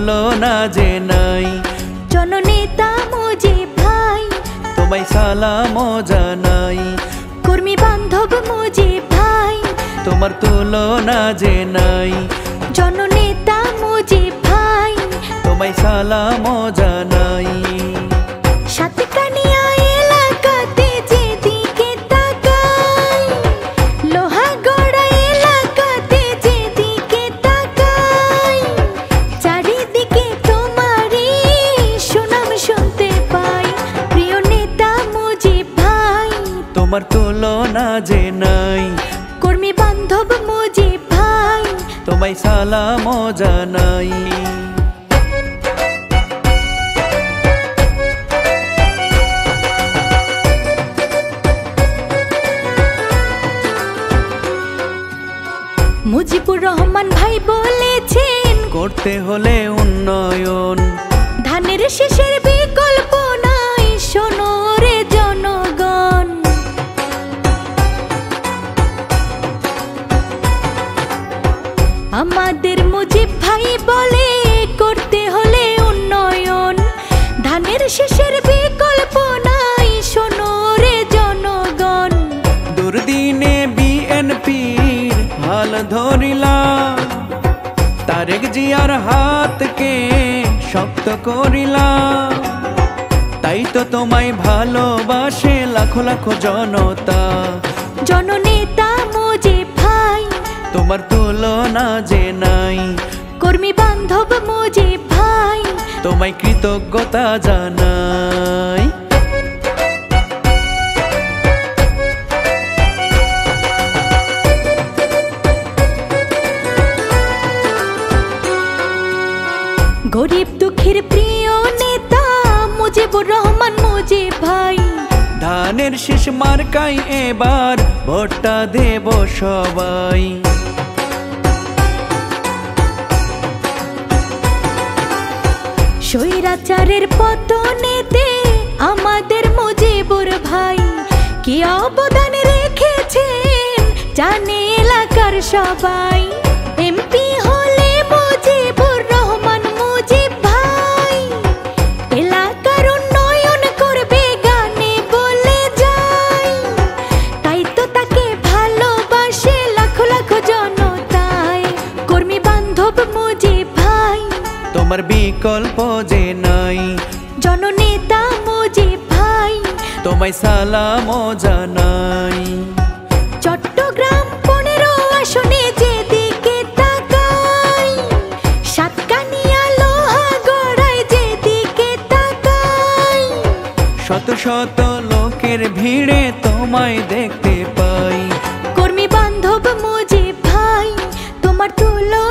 তুলনা যে নাই। জননেতা মুজিব ভাই তোমায় সালাম জানাই। কর্মী বান্ধব মুজিব ভাই তোমার তুলনা যে নাই। জননেতা মুজিব ভাই তোমায় সালাম জানাই। সাতকানিয়া এলাকাতে যেদিকে তাকাই, লোহাগড়া এলাকাতে যেদিকে তাকাই, চারিদিকে তোমারই সুনাম শুনতে পাই। প্রিয় নেতা মুজিব ভাই তোমার তুলনা যে নাই। কর্মী বান্ধব মুজিব ভাই তোমায় সালাম জানাই। মুজিবুর রহমান ভাই বলেছেন করতে হলে উন্নয়ন, ধানের শীষের বিকল্প নাই, শোনো রে জনগণ। আমাদের মুজিব ভাই বলে করতে হলে উন্নয়ন, ধানের শীষের বিকল্প নাই, শোনো রে জনগণ। দুর্দিনে বিএনপির হাল ধরিলাম, তারেক জিয়ার হাতকে শক্ত করিলাম। তাই তো তোমায় ভালোবাসে লাখো লাখো জনতা। জননেতা মুজিব ভাই তোমার তুলনা যে নাই। কর্মী বান্ধব মুজিব ভাই তোমায় কৃতজ্ঞতা জানাই। গরিব দুঃখীর প্রিয় নেতা মুজিবুর রহমান মুজিব ভাই। ধানের শীষ মার্কাই এবার ভোটটা দেব সবাই। স্বৈরাচারের পতনেতে আমাদের মুজিবুর ভাই কি অবদান রেখেছেন জানে এলাকার সবাই। এমপি হলে মুজিবুর রহমান মুজিব ভাই এলাকার উন্নয়ন করবে গানে বলে যায়। তাই তো তাকে ভালোবাসে লাখো লাখো জনতায়। কর্মী বান্ধব মুজিব ভাই তোমার বিকল্প যে নাই। জননেতা মুজিব ভাই তোমায় সালাম জানাই। চট্টগ্রাম 15 আসনে যেদিকে তাকাই, সাতকানিয়া লোহাগড়ায় যেদিকে তাকাই, শত শত লোকের ভিড়ে তোমায় দেখতে পাই। কর্মী বান্ধব মুজিব ভাই তোমার তুলনা